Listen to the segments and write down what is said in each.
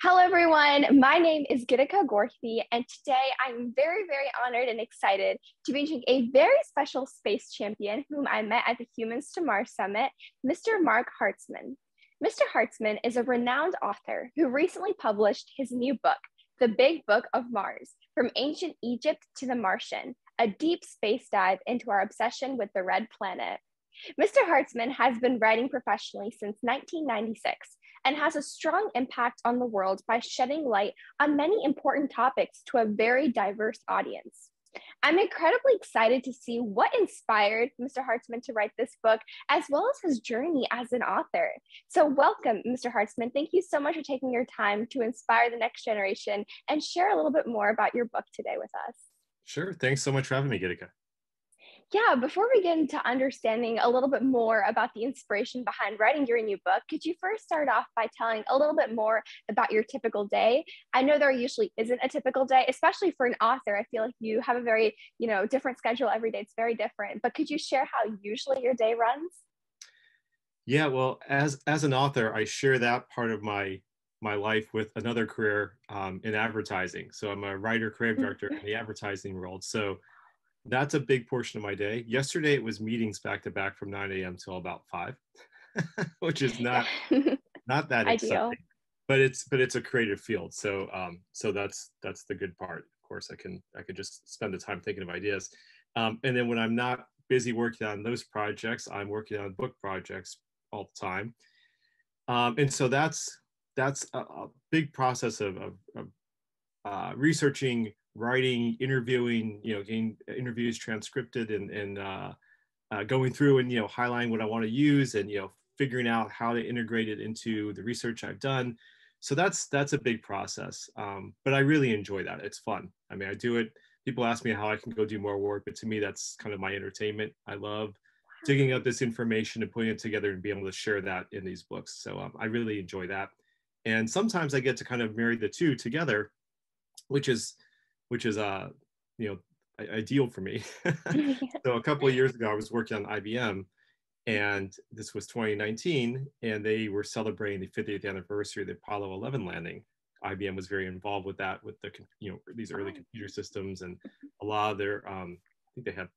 Hello, everyone. My name is Gitika Gorthy, and today I'm very, very honored and excited to be introducing a very special space champion whom I met at the Humans to Mars Summit, Mr. Marc Hartzman. Mr. Hartzman is a renowned author who recently published his new book, The Big Book of Mars, From Ancient Egypt to the Martian, a deep space dive into our obsession with the red planet. Mr. Hartzman has been writing professionally since 1996 and has a strong impact on the world by shedding light on many important topics to a very diverse audience. I'm incredibly excited to see what inspired Mr. Hartzman to write this book, as well as his journey as an author. So welcome, Mr. Hartzman. Thank you so much for taking your time to inspire the next generation and share a little bit more about your book today with us. Sure. Thanks so much for having me, Gitika. Yeah, before we get into understanding a little bit more about the inspiration behind writing your new book, could you first start off by telling a little bit more about your typical day? I know there usually isn't a typical day, especially for an author. I feel like you have a very, different schedule every day. It's very different. But could you share how usually your day runs? Yeah, well, as an author, I share that part of my life with another career in advertising. So I'm a writer, creative director in the advertising world. So that's a big portion of my day. Yesterday, it was meetings back to back from 9 a.m. till about 5, which is not that Ideal. exciting, but it's a creative field. So that's the good part. Of course, I could just spend the time thinking of ideas. And then when I'm not busy working on those projects, I'm working on book projects all the time. And so that's a big process of researching, writing, interviewing, getting interviews transcripted and going through and, highlighting what I want to use and, figuring out how to integrate it into the research I've done. So that's a big process. But I really enjoy that. It's fun. I mean, I do it. People ask me how I can go do more work, but to me, that's kind of my entertainment. I love digging up this information and putting it together and being able to share that in these books. So I really enjoy that. And sometimes I get to kind of marry the two together, which is ideal for me. So a couple of years ago, I was working on IBM, and this was 2019, and they were celebrating the 50th anniversary of the Apollo 11 landing. IBM was very involved with that, with the these early computer systems, and a lot of their I think they had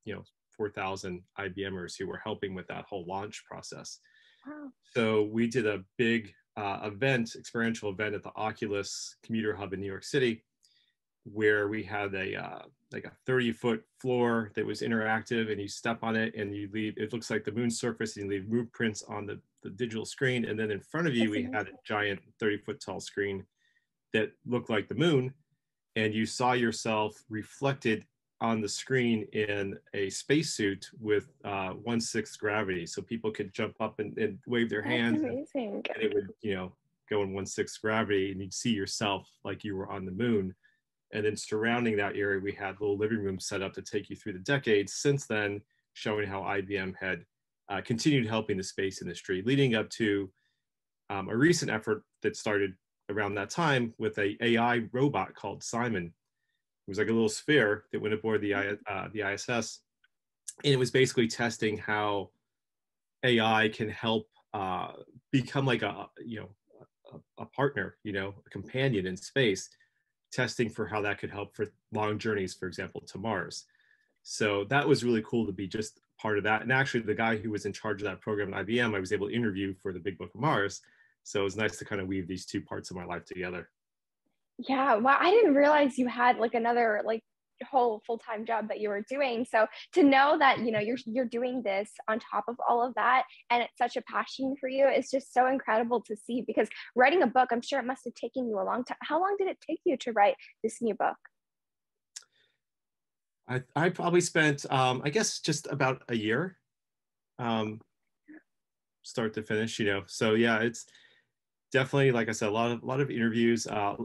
4,000 IBMers who were helping with that whole launch process. Wow. So we did a big experiential event at the Oculus Commuter Hub in New York City, where we had a 30-foot floor that was interactive, and you step on it and you leave, it looks like the moon's surface, and you leave move prints on the digital screen. And then in front of you, we had a giant 30-foot tall screen that looked like the moon, and you saw yourself reflected on the screen in a spacesuit with 1/6 gravity. So people could jump up and wave their hands. Amazing. And it would, go in 1/6 gravity, and you'd see yourself like you were on the moon. And then surrounding that area, we had little living rooms set up to take you through the decades since then, showing how IBM had continued helping the space industry, leading up to a recent effort that started around that time with a AI robot called Simon. It was like a little sphere that went aboard the ISS, and it was basically testing how AI can help become like a partner, a companion in space, testing for how that could help for long journeys, for example, to Mars. So that was really cool to be just part of that. And actually, the guy who was in charge of that program at IBM, I was able to interview for the Big Book of Mars. So it was nice to kind of weave these two parts of my life together. Yeah, wow, I didn't realize you had another whole full-time job that you were doing. So to know that you're doing this on top of all of that, and it's such a passion for you, is just so incredible to see. Because writing a book, I'm sure it must have taken you a long time. How long did it take you to write this new book? I probably spent I guess just about a year, start to finish. So yeah, it's definitely, like I said, a lot of interviews, a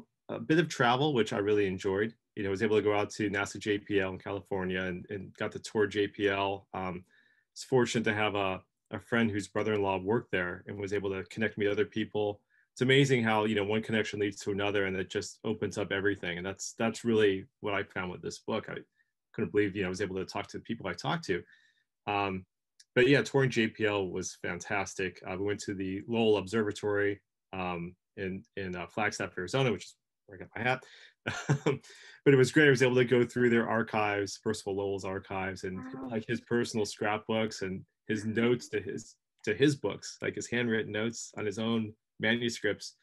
bit of travel, which I really enjoyed. I was able to go out to NASA JPL in California and got to tour JPL. I was fortunate to have a friend whose brother-in-law worked there and was able to connect me to other people. It's amazing how, one connection leads to another, and it just opens up everything. And that's really what I found with this book. I couldn't believe, I was able to talk to the people I talked to. But yeah, touring JPL was fantastic. We went to the Lowell Observatory, in Flagstaff, Arizona, which is where I got my hat. But it was great. I was able to go through their archives, Percival Lowell's archives, and like his personal scrapbooks and his notes to his books, like his handwritten notes on his own manuscripts.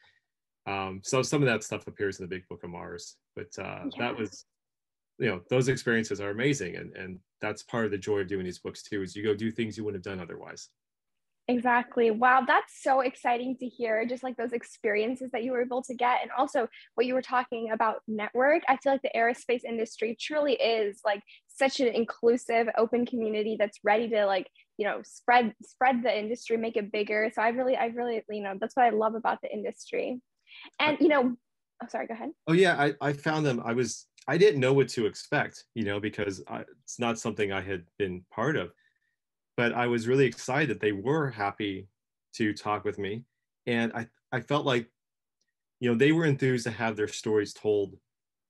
So some of that stuff appears in the Big Book of Mars. But that was, those experiences are amazing, and that's part of the joy of doing these books too, is you go do things you wouldn't have done otherwise. Exactly. Wow, that's so exciting to hear, just like those experiences that you were able to get. And also what you were talking about network. I feel like the aerospace industry truly is like such an inclusive, open community that's ready to like, spread the industry, make it bigger. So I really, that's what I love about the industry. And, oh, sorry, go ahead. Oh yeah, I found them. I didn't know what to expect, because it's not something I had been part of. But I was really excited that they were happy to talk with me. And I felt like, they were enthused to have their stories told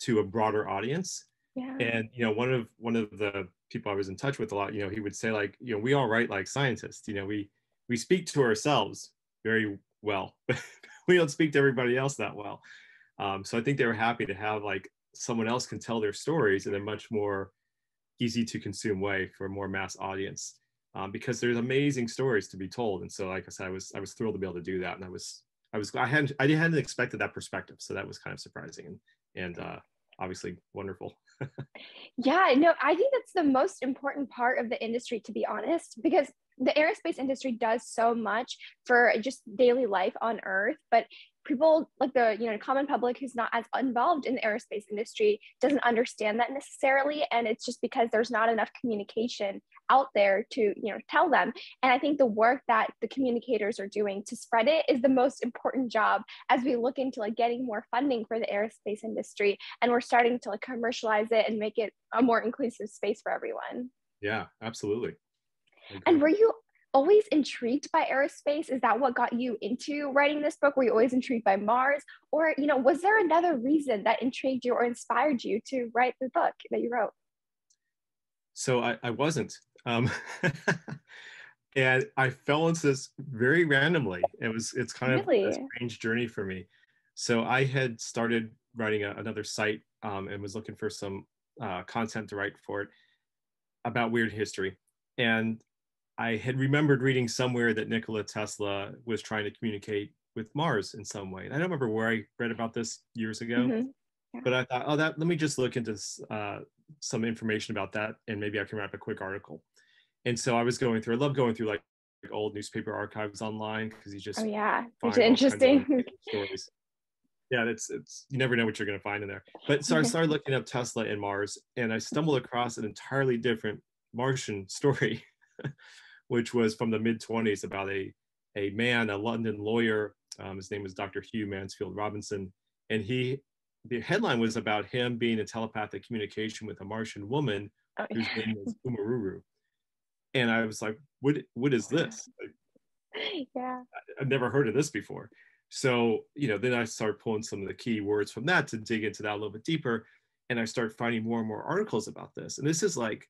to a broader audience. Yeah. And, one of the people I was in touch with a lot, he would say like, we all write like scientists, we speak to ourselves very well, but we don't speak to everybody else that well. So I think they were happy to have like someone else can tell their stories in a much more easy to consume way for a more mass audience. Because there's amazing stories to be told, and so like I said, I was thrilled to be able to do that, and I hadn't expected that perspective, so that was kind of surprising and obviously wonderful. Yeah, no, I think that's the most important part of the industry, to be honest, because the aerospace industry does so much for just daily life on Earth, but people like the common public who's not as involved in the aerospace industry doesn't understand that necessarily, and it's just because there's not enough communication out there to tell them. And I think the work that the communicators are doing to spread it is the most important job as we look into like getting more funding for the aerospace industry, and we're starting to like commercialize it and make it a more inclusive space for everyone. Yeah, absolutely. And were you always intrigued by aerospace? Is that what got you into writing this book? Were you always intrigued by Mars? Or, was there another reason that intrigued you or inspired you to write the book that you wrote? So I wasn't. And I fell into this very randomly. It's kind of a strange journey for me. So I had started writing another site and was looking for some content to write for it about weird history. And I had remembered reading somewhere that Nikola Tesla was trying to communicate with Mars in some way. And I don't remember where I read about this years ago, but I thought, let me just look into some information about that, and maybe I can write a quick article. And so I was going through, I love going through like old newspaper archives online, because you just it's interesting stories. Yeah, it's you never know what you're going to find in there. But so I started looking up Tesla and Mars, and I stumbled across an entirely different Martian story, which was from the mid-20s about a man, a London lawyer. His name was Dr. Hugh Mansfield Robinson, and the headline was about him being in telepathic communication with a Martian woman whose name was Umaruru. And I was like, what is this? Like, I've never heard of this before. So, then I started pulling some of the key words from that to dig into that a little bit deeper. And I started finding more and more articles about this. And this is like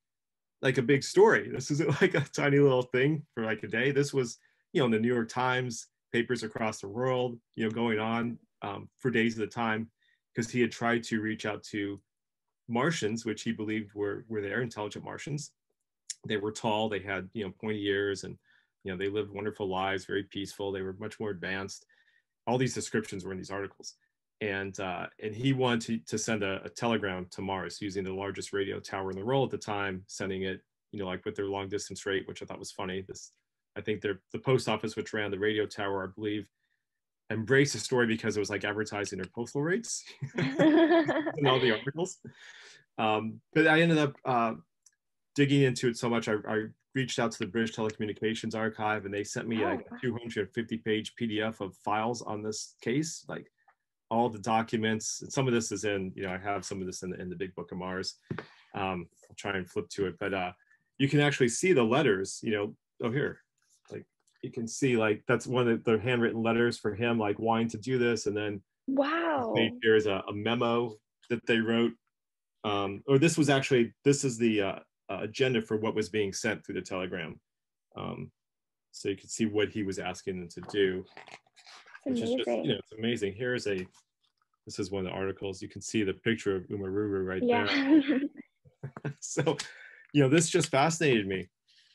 a big story. This isn't like a tiny little thing for like a day. This was, in the New York Times, papers across the world, going on for days at a time, because he had tried to reach out to Martians, which he believed were there, intelligent Martians. They were tall, they had, pointy ears, and, they lived wonderful lives, very peaceful. They were much more advanced. All these descriptions were in these articles. And he wanted to send a telegram to Mars using the largest radio tower in the world at the time, sending it, like with their long distance rate, which I thought was funny. I think the post office, which ran the radio tower, I believe, embraced the story because it was like advertising their postal rates in all the articles. But I ended up digging into it so much. I reached out to the British Telecommunications Archive, and they sent me like a 250-page PDF of files on this case, like all the documents. And some of this is in, I have some of this in the Big Book of Mars. I'll try and flip to it, but you can actually see the letters, here, like you can see like that's one of the handwritten letters for him, like wanting to do this. And then here is a memo that they wrote, or this is the agenda for what was being sent through the telegram. So you could see what he was asking them to do. It's which is just, amazing. it's amazing. This is one of the articles. You can see the picture of Umaruru right Yeah. there. So, this just fascinated me.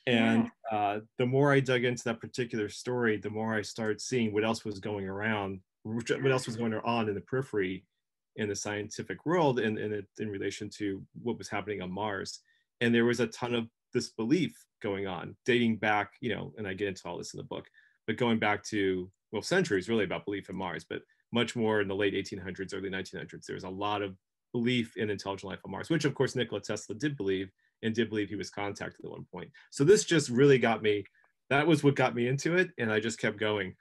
And the more I dug into that particular story, the more I started seeing what else was going around, what else was going on in the periphery in the scientific world in relation to what was happening on Mars. And there was a ton of this belief going on, dating back, and I get into all this in the book, but going back to, well, centuries really about belief in Mars, but much more in the late 1800s, early 1900s. There was a lot of belief in intelligent life on Mars, which of course Nikola Tesla did believe, and did believe he was contacted at one point. So this just really got me, that was what got me into it, and I just kept going.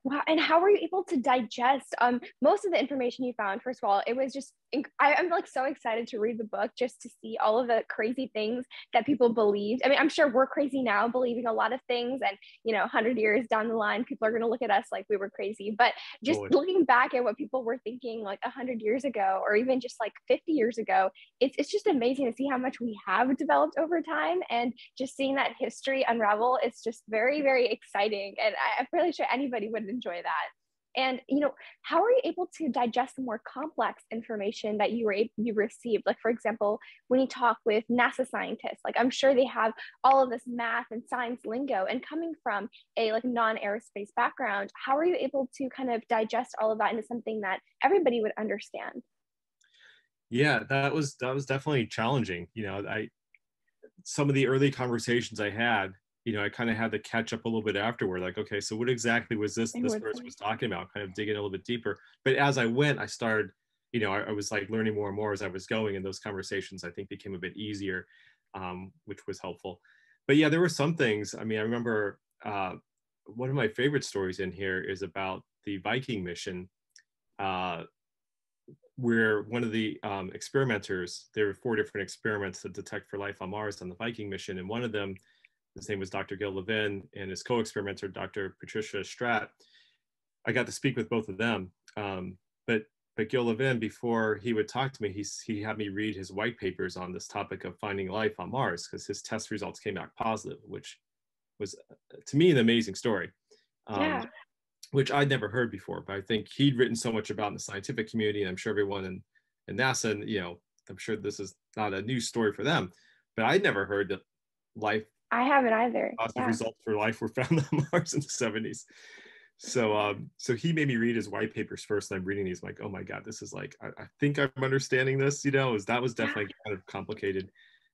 Wow. And how were you able to digest most of the information you found? First of all, it was just, I'm like so excited to read the book just to see all of the crazy things that people believed. I mean, I'm sure we're crazy now believing a lot of things, and 100 years down the line, people are going to look at us like we were crazy. But just looking back at what people were thinking like 100 years ago, or even just like 50 years ago, it's just amazing to see how much we have developed over time, and just seeing that history unravel. It's just very, very exciting, and I'm really sure anybody would enjoy that. And how are you able to digest the more complex information that you received? Like, for example, when you talk with NASA scientists, like I'm sure they have all of this math and science lingo, and coming from a like non-aerospace background, how are you able to kind of digest all of that into something that everybody would understand? Yeah, that was definitely challenging. Some of the early conversations I had, I kind of had to catch up a little bit afterward. Like, okay, so what exactly was this person was talking about? Kind of digging a little bit deeper. But as I went, I started, I was like learning more and more as I was going, and those conversations I think became a bit easier, which was helpful. But yeah, there were some things. I mean, I remember one of my favorite stories in here is about the Viking mission. Where one of the experimenters, there were 4 different experiments to detect for life on Mars on the Viking mission. And one of them, his name was Dr. Gil Levin, and his co-experimenter, Dr. Patricia Stratt. I got to speak with both of them. But Gil Levin, before he would talk to me, he had me read his white papers on this topic of finding life on Mars, because his test results came back positive, which was, to me, an amazing story. Which I'd never heard before, but I think he'd written so much about in the scientific community, and I'm sure everyone in NASA, and I'm sure this is not a new story for them, but I'd never heard that life, I haven't either. positive results for life were found on Mars in the 70s. So he made me read his white papers first, and I'm reading these, like, oh my God, this is like, I think I'm understanding this, that was definitely kind of complicated.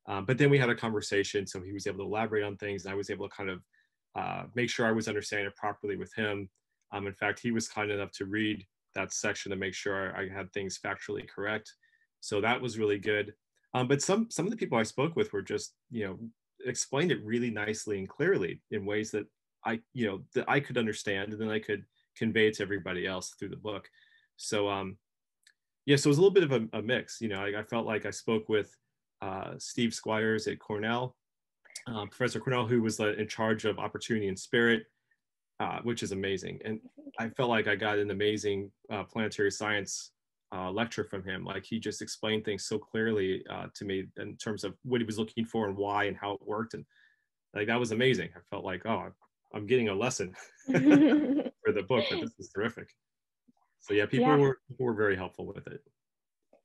But then we had a conversation, so he was able to elaborate on things, and I was able to kind of make sure I was understanding it properly with him. In fact, he was kind enough to read that section to make sure I had things factually correct. So that was really good. But some of the people I spoke with were just, explained it really nicely and clearly in ways that I could understand, and then I could convey it to everybody else through the book. So so it was a little bit of a mix. I felt like I spoke with Steve Squires at Cornell, Professor Cornell, who was in charge of opportunity and spirit. Which is amazing. And I felt like I got an amazing planetary science lecture from him. Like, he just explained things so clearly to me in terms of what he was looking for and why and how it worked. And like, that was amazing. I felt like, oh, I'm getting a lesson for the book, but this is terrific. So yeah, people were very helpful with it.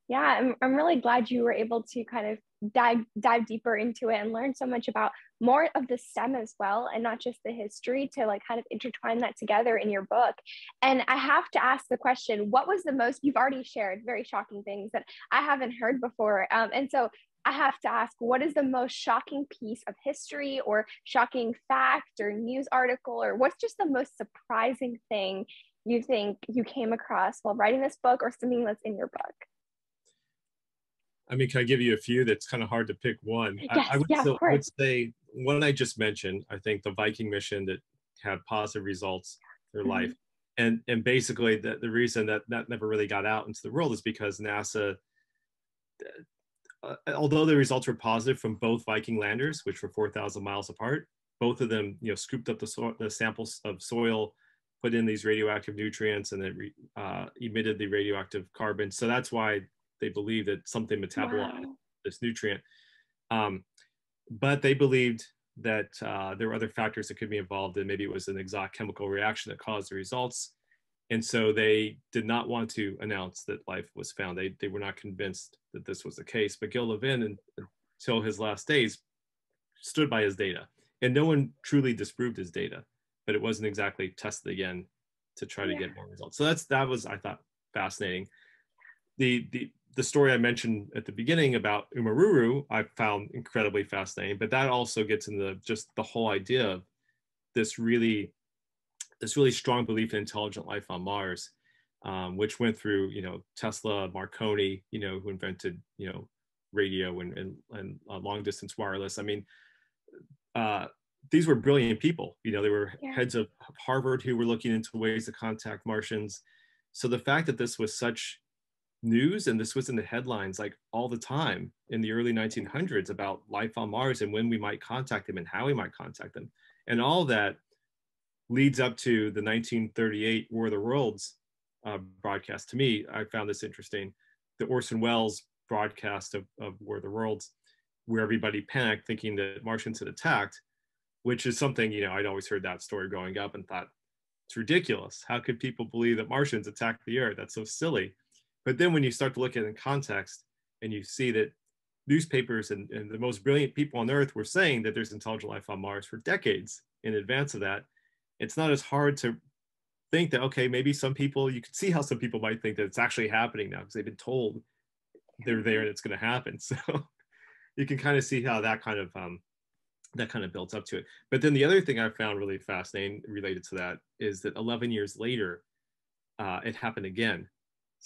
Yeah, I'm really glad you were able to kind of dive deeper into it and learn so much about more of the STEM as well, and not just the history, to like kind of intertwine that together in your book. And I have to ask the question, what was the most, you've already shared very shocking things that I haven't heard before. And so I have to ask, what is the most shocking piece of history or shocking fact or news article, or what's just the most surprising thing you think you came across while writing this book, or something that's in your book? I mean, can I give you a few? That's kind of hard to pick one. Yes, I would say one I just mentioned, I think the Viking mission that had positive results for life. And basically the reason that never really got out into the world is because NASA, although the results were positive from both Viking landers, which were 4,000 miles apart, both of them, scooped up the samples of soil, put in these radioactive nutrients, and then emitted the radioactive carbon. So that's why they believed that something metabolized this nutrient. But they believed there were other factors that could be involved, and maybe it was an exotic chemical reaction that caused the results. And so they did not want to announce that life was found. They were not convinced that this was the case. But Gil Levin, until his last days, stood by his data. And no one truly disproved his data, but it wasn't exactly tested again to try to get more results. So that was, I thought, fascinating. The story I mentioned at the beginning about Umaruru, I found incredibly fascinating, but that also gets into just the whole idea of this really strong belief in intelligent life on Mars, which went through, Tesla, Marconi, who invented, radio and long distance wireless. I mean, these were brilliant people. They were heads of Harvard who were looking into ways to contact Martians. So the fact that this was such news and this was in the headlines like all the time in the early 1900s about life on Mars and when we might contact them and how we might contact them, and all that leads up to the 1938 War of the Worlds broadcast. To me, I found this interesting. The Orson Welles broadcast of War of the Worlds, where everybody panicked thinking that Martians had attacked, which is something, I'd always heard that story growing up and thought, it's ridiculous. How could people believe that Martians attacked the Earth? That's so silly. But then when you start to look at it in context and you see that newspapers and the most brilliant people on Earth were saying that there's intelligent life on Mars for decades in advance of that, it's not as hard to think that, okay, maybe some people, you could see how some people might think that it's actually happening now because they've been told they're there and it's going to happen. So you can kind of see how that kind of builds up to it. But then the other thing I found really fascinating related to that is that 11 years later, it happened again.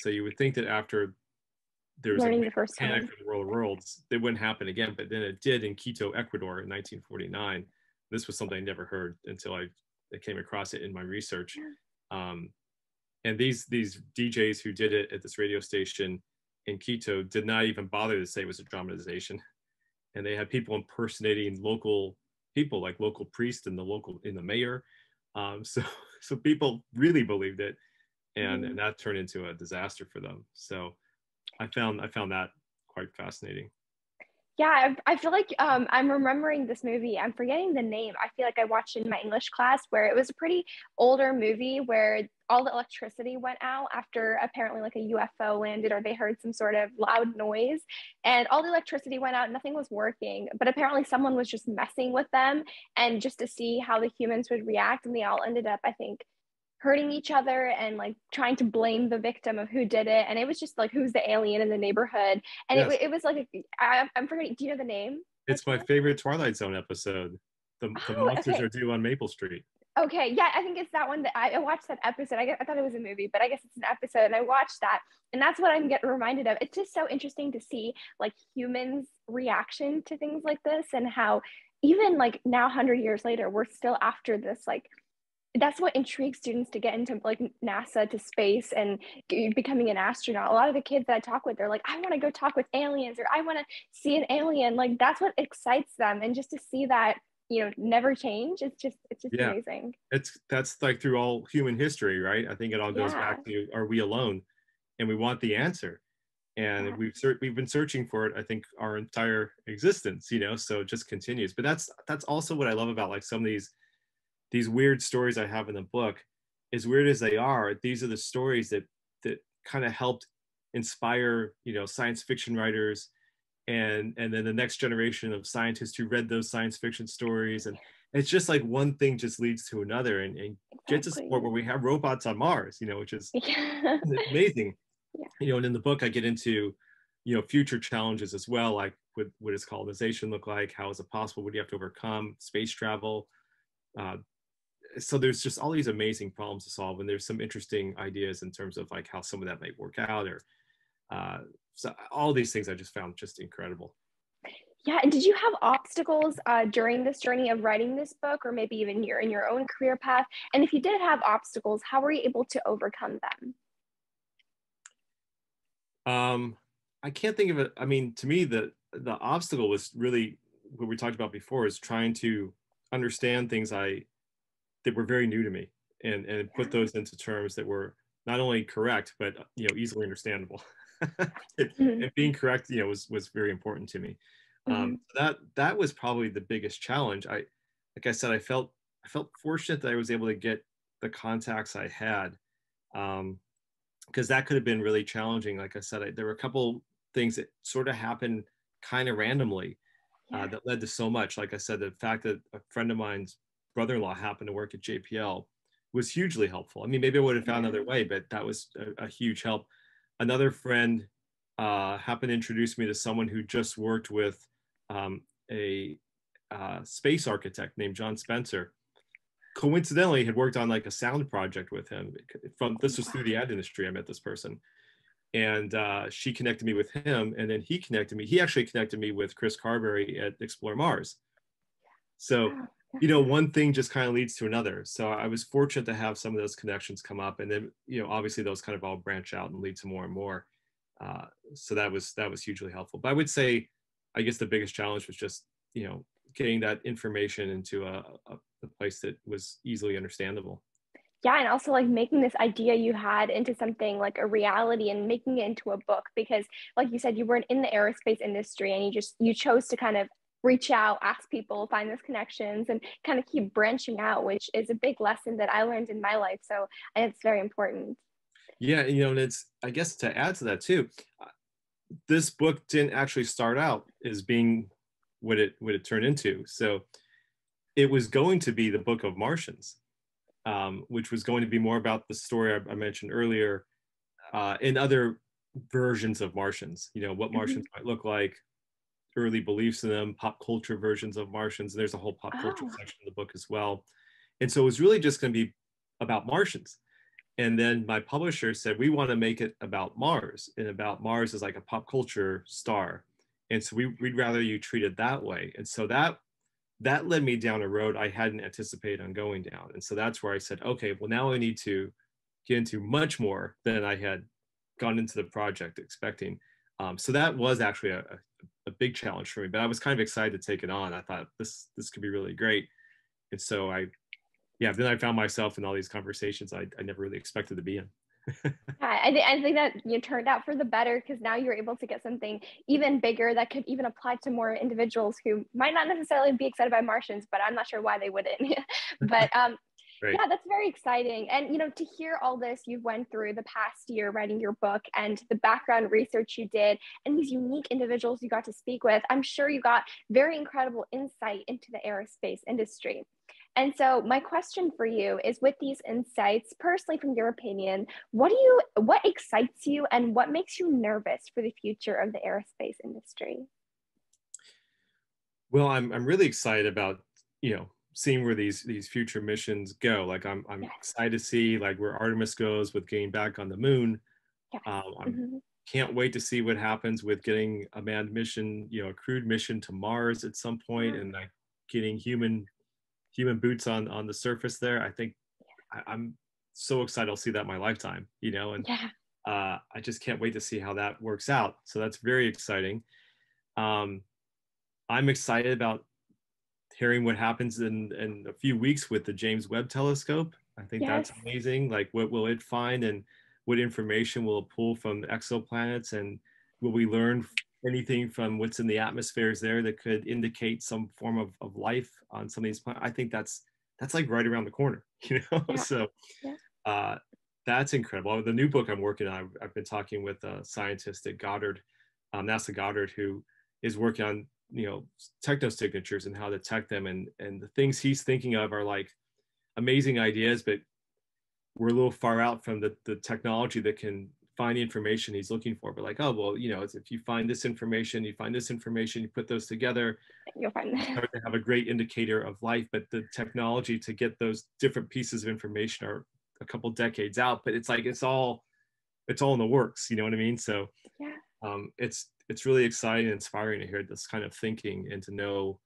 So you would think that after there was learning a the first panic time for the World of Worlds, it wouldn't happen again, but then it did in Quito, Ecuador in 1949. This was something I never heard until I came across it in my research. And these DJs who did it at this radio station in Quito did not even bother to say it was a dramatization. And they had people impersonating local people, like local priests and the mayor. So people really believed it. And that turned into a disaster for them. So I found that quite fascinating. Yeah, I feel like I'm remembering this movie. I'm forgetting the name. I feel like I watched it in my English class where it was a pretty older movie where all the electricity went out after apparently like a UFO landed or they heard some sort of loud noise and all the electricity went out, nothing was working, but apparently someone was just messing with them and just to see how the humans would react, and they all ended up, I think, hurting each other and like trying to blame the victim of who did it. And it was just like, who's the alien in the neighborhood? And Yes. it was like, I'm forgetting, do you know the name? It's my favorite Twilight Zone episode. The monsters okay. are due on Maple Street. Okay, yeah, I think it's that one that I watched that episode. I thought it was a movie, but I guess it's an episode, and I watched that, and that's what I'm getting reminded of. It's just so interesting to see like humans' reaction to things like this, and how even like now, 100 years later, we're still after this. Like that's what intrigues students to get into like NASA, to space, and becoming an astronaut. A lot of the kids that I talk with, they're like, I want to go talk with aliens, or I want to see an alien. Like that's what excites them, and just to see that never change, it's just amazing. That's like through all human history, right? I think it all goes back to, are we alone? And we want the answer, and we've been searching for it, I think, our entire existence, so it just continues. But that's also what I love about like some of these weird stories I have in the book. As weird as they are, these are the stories that kind of helped inspire science fiction writers and then the next generation of scientists who read those science fiction stories. And it's just like one thing just leads to another, and gets us to the point where we have robots on Mars, which is amazing. And in the book I get into future challenges as well, like what does colonization look like, how is it possible, what do you have to overcome, space travel. So there's just all these amazing problems to solve, and there's some interesting ideas in terms of like how some of that might work out, or so all these things I just found just incredible. Yeah, and did you have obstacles during this journey of writing this book, or maybe even in your own career path? And if you did have obstacles, how were you able to overcome them? I can't think of it. I mean, to me, the obstacle was really what we talked about before, is trying to understand things that were very new to me, and put those into terms that were not only correct, but easily understandable. And being correct, was very important to me. That was probably the biggest challenge. Like I said, I felt fortunate that I was able to get the contacts I had, because that could have been really challenging. Like I said, there were a couple things that sort of happened kind of randomly, Yeah. that led to so much. Like I said, the fact that a friend of mine's brother-in-law happened to work at JPL was hugely helpful. I mean, maybe I would have found another way, but that was a huge help. Another friend happened to introduce me to someone who just worked with a space architect named John Spencer. Coincidentally, had worked on like a sound project with him. This was through the ad industry. I met this person, and she connected me with him, and then he actually connected me with Chris Carberry at Explore Mars. So, you know, one thing just kind of leads to another. So I was fortunate to have some of those connections come up, and then, you know, obviously those kind of all branch out and lead to more and more. So that was hugely helpful. But I would say, I guess the biggest challenge was just, you know, getting that information into a place that was easily understandable. Yeah, and also like making this idea you had into something like a reality and making it into a book, because like you said, you weren't in the aerospace industry and you chose to kind of reach out, ask people, find those connections, and kind of keep branching out, which is a big lesson that I learned in my life. So it's very important. Yeah, you know, and it's, I guess to add to that too, this book didn't actually start out as being what it turned into. So it was going to be the Book of Martians, which was going to be more about the story I mentioned earlier, in other versions of Martians. You know, what Martians might look like, early beliefs in them, pop culture versions of Martians. There's a whole pop culture Oh, section of the book as well. And so it was really just going to be about Martians. And then my publisher said, we want to make it about Mars, and about Mars as like a pop culture star. And so we'd rather you treat it that way. And so that led me down a road I hadn't anticipated on going down. And so that's where I said, okay, well, now I need to get into much more than I had gone into the project expecting. So that was actually a big challenge for me, but I was kind of excited to take it on. I thought this could be really great. And so yeah, then I found myself in all these conversations I never really expected to be in. yeah, I think that you turned out for the better, because now you're able to get something even bigger that could even apply to more individuals who might not necessarily be excited by Martians, but I'm not sure why they wouldn't. But Right. yeah, that's very exciting. And to hear all this you went through the past year writing your book, and the background research you did, and these unique individuals you got to speak with, I'm sure you got very incredible insight into the aerospace industry. And so my question for you is, with these insights, personally from your opinion, what excites you and what makes you nervous for the future of the aerospace industry? Well, I'm really excited about, you know, seeing where these future missions go. Like I'm Yes, excited to see like where Artemis goes with getting back on the moon. yes. I'm Mm-hmm. can't wait to see what happens with getting a manned mission, you know, a crewed mission to Mars at some point, and like getting human boots on the surface there. I think I'm so excited I'll see that in my lifetime, you know, and Yeah. I just can't wait to see how that works out. So that's very exciting. Um, I'm excited about hearing what happens in a few weeks with the James Webb Telescope. I think that's Yes. amazing. Like, what will it find, and what information will it pull from exoplanets, and will we learn anything from what's in the atmospheres there that could indicate some form of life on some of these planets? I think that's like right around the corner, you know. Yeah. So Yeah. uh, that's incredible. The new book I'm working on, I've been talking with a scientist at Goddard, NASA Goddard, who is working on, you know, technosignatures and how to detect them, and the things he's thinking of are like amazing ideas, but we're a little far out from the technology that can find the information he's looking for. But like, oh well, you know, if you find this information, you find this information, you put those together, You'll find you that. start to have a great indicator of life. But the technology to get those different pieces of information are a couple decades out. But it's like it's all in the works. You know what I mean? So Yeah. it's really exciting and inspiring to hear this kind of thinking and to know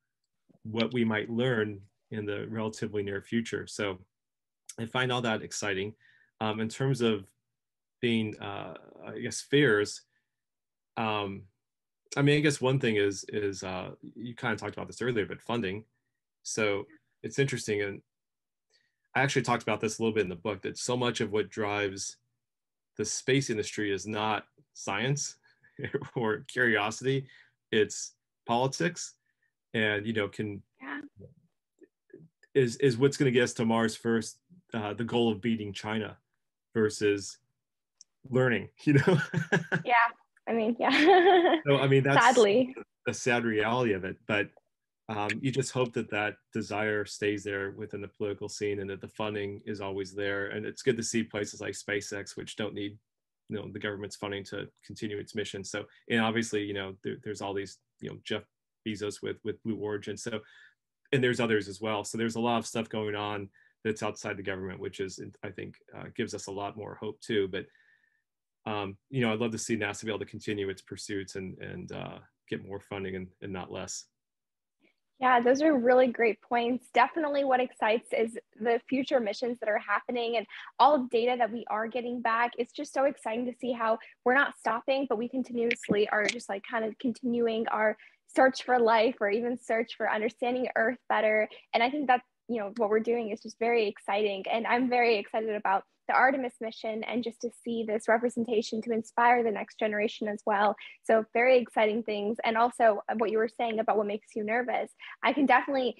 what we might learn in the relatively near future. So I find all that exciting. In terms of being, I guess, fears. Um, I mean, I guess one thing is you kind of talked about this earlier, but funding. So it's interesting, and I actually talked about this a little bit in the book, that so much of what drives the space industry is not science or curiosity. It's politics, and can Yeah. is what's going to get us to Mars first, the goal of beating China versus learning. Yeah. I mean, yeah. So I mean that's Sadly. a sad reality of it, but you just hope that that desire stays there within the political scene and that the funding is always there. And it's good to see places like SpaceX, which don't need the government's funding to continue its mission. So, and obviously there's all these Jeff Bezos with Blue Origin. So, and there's others as well. So there's a lot of stuff going on that's outside the government, which is, I think, gives us a lot more hope too. But I'd love to see NASA be able to continue its pursuits and get more funding and not less. Yeah, those are really great points. Definitely what excites is the future missions that are happening and all of data that we are getting back. It's just so exciting to see how we're not stopping, but we continuously are just like kind of continuing our search for life or even search for understanding Earth better. And I think that, what we're doing is just very exciting. And I'm very excited about the Artemis mission and just to see this representation to inspire the next generation as well. So very exciting things. And also what you were saying about what makes you nervous. I can definitely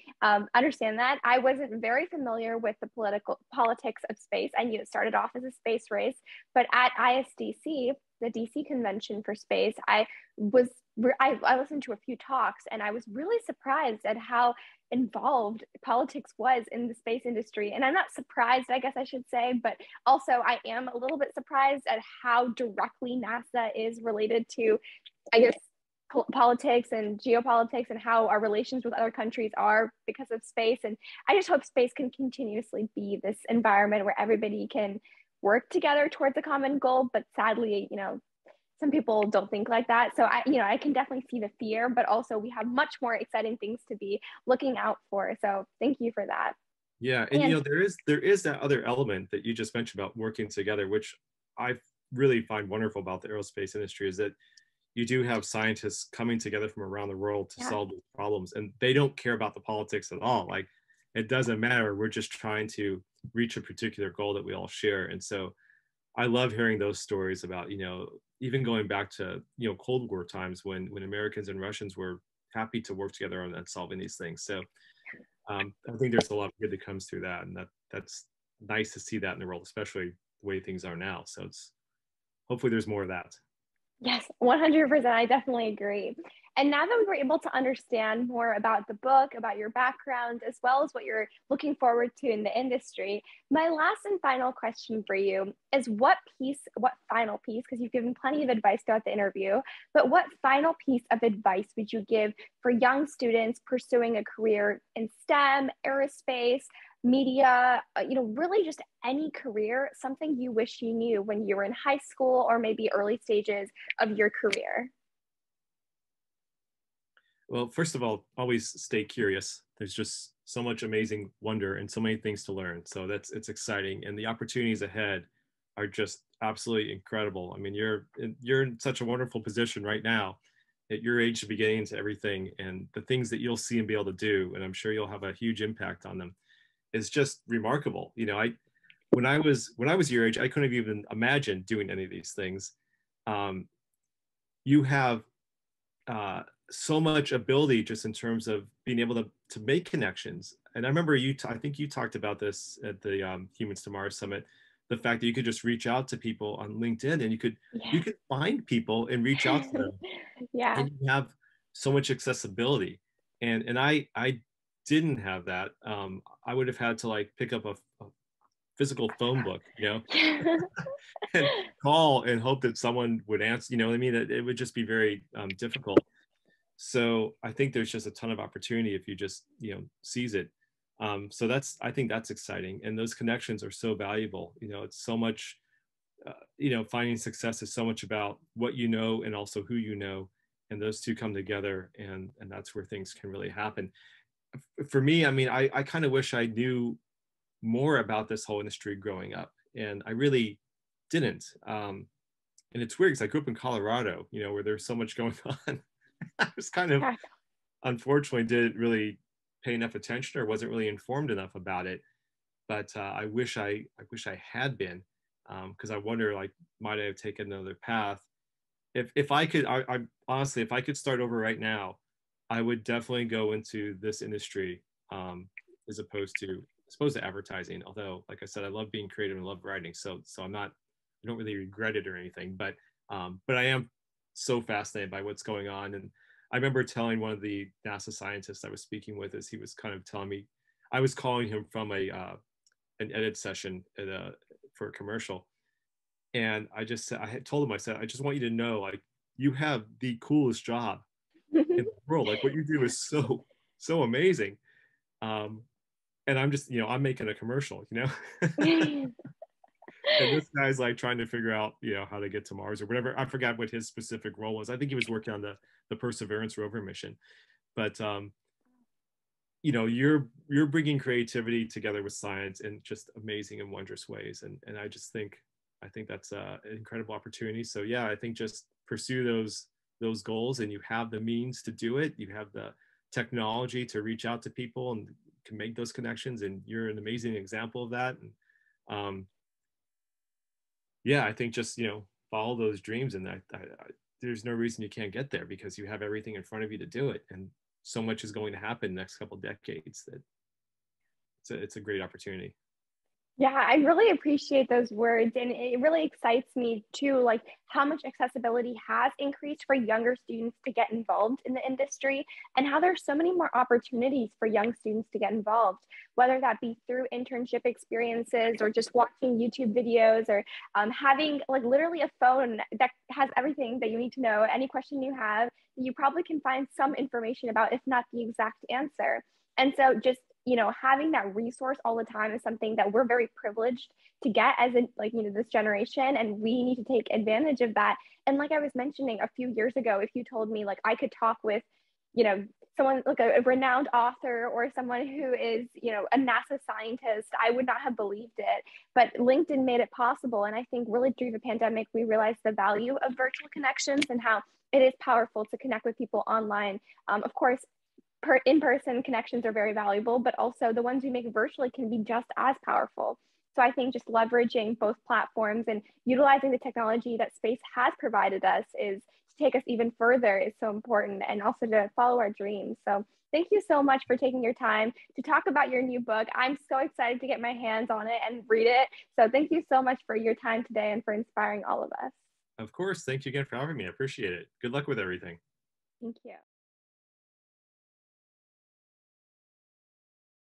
understand that. I wasn't very familiar with the politics of space. I knew it started off as a space race, but at ISDC, the DC convention for space, I listened to a few talks and I was really surprised at how involved politics was in the space industry. And I'm not surprised, I guess I should say, but also I am a little bit surprised at how directly NASA is related to, I guess, politics and geopolitics and how our relations with other countries are because of space. And I just hope space can continuously be this environment where everybody can work together towards a common goal. But sadly, some people don't think like that. So I can definitely see the fear, but also we have much more exciting things to be looking out for. So thank you for that. Yeah, and there is that other element that you just mentioned about working together, which I really find wonderful about the aerospace industry, is that you do have scientists coming together from around the world to solve these problems, and they don't care about the politics at all. Like, it doesn't matter. We're just trying to reach a particular goal that we all share. And so I love hearing those stories about, even going back to, Cold War times when Americans and Russians were happy to work together on solving these things. So I think there's a lot of good that comes through that, and that's nice to see that in the world, especially the way things are now. So it's hopefully there's more of that. Yes, 100%. I definitely agree. And now that we were able to understand more about the book, about your background, as well as what you're looking forward to in the industry, my last and final question for you is what final piece, because you've given plenty of advice throughout the interview, but what final piece of advice would you give for young students pursuing a career in STEM, aerospace, media, really just any career, something you wish you knew when you were in high school or maybe early stages of your career? Well, first of all, always stay curious. There's just so much amazing wonder and so many things to learn. So it's exciting, and the opportunities ahead are just absolutely incredible. I mean, you're in such a wonderful position right now at your age to be getting into everything, and the things that you'll see and be able to do, and I'm sure you'll have a huge impact on them, is just remarkable. When I was your age, I couldn't have even imagined doing any of these things. You have so much ability just in terms of being able to make connections. And I remember I think you talked about this at the Humans to Mars Summit, the fact that you could just reach out to people on LinkedIn and you could find people and reach out to them. Yeah. And you have so much accessibility. And I didn't have that. I would have had to like pick up a physical phone book, and call and hope that someone would answer, what I mean? It would just be very difficult. So I think there's just a ton of opportunity if you just, seize it. So I think that's exciting. And those connections are so valuable. It's so much, finding success is so much about what you know and also who you know. And those two come together, and that's where things can really happen. For me, I mean, I kind of wish I knew more about this whole industry growing up, and I really didn't. And it's weird because I grew up in Colorado, where there's so much going on. I was kind of, unfortunately, didn't really pay enough attention or wasn't really informed enough about it. But I wish I had been, because I wonder, like, might I have taken another path? If I could, I honestly, if I could start over right now, I would definitely go into this industry, as opposed to advertising. Although, like I said, I love being creative and love writing, so I don't really regret it or anything. But I am so fascinated by what's going on. And I remember telling one of the NASA scientists I was speaking with, as he was kind of telling me, I was calling him from an edit session for a commercial, and I just said, I had told him, I said, I just want you to know, like, you have the coolest job in the world. Like, what you do is so amazing. Um, and I'm just, I'm making a commercial. And this guy's like trying to figure out, how to get to Mars or whatever. I forgot what his specific role was. I think he was working on the Perseverance rover mission. But you're bringing creativity together with science in just amazing and wondrous ways. And I think that's an incredible opportunity. So yeah, I think just pursue those goals, and you have the means to do it. You have the technology to reach out to people and can make those connections, and you're an amazing example of that. And yeah, I think just follow those dreams, and there's no reason you can't get there, because you have everything in front of you to do it, and so much is going to happen next couple decades that it's a great opportunity. Yeah, I really appreciate those words. And it really excites me too, like how much accessibility has increased for younger students to get involved in the industry, and how there's so many more opportunities for young students to get involved, whether that be through internship experiences or just watching YouTube videos, or having like literally a phone that has everything that you need to know. Any question you have, you probably can find some information about, if not the exact answer. And so just, having that resource all the time is something that we're very privileged to get as a, like, this generation, and we need to take advantage of that. And like I was mentioning a few years ago, if you told me like I could talk with, someone like a renowned author or someone who is, a NASA scientist, I would not have believed it. But LinkedIn made it possible. And I think really through the pandemic, we realized the value of virtual connections and how it is powerful to connect with people online. Of course, in-person connections are very valuable, but also the ones we make virtually can be just as powerful. So I think just leveraging both platforms and utilizing the technology that space has provided us is to take us even further is so important, and also to follow our dreams. So thank you so much for taking your time to talk about your new book. I'm so excited to get my hands on it and read it. So thank you so much for your time today and for inspiring all of us. Of course, thank you again for having me. I appreciate it. Good luck with everything. Thank you.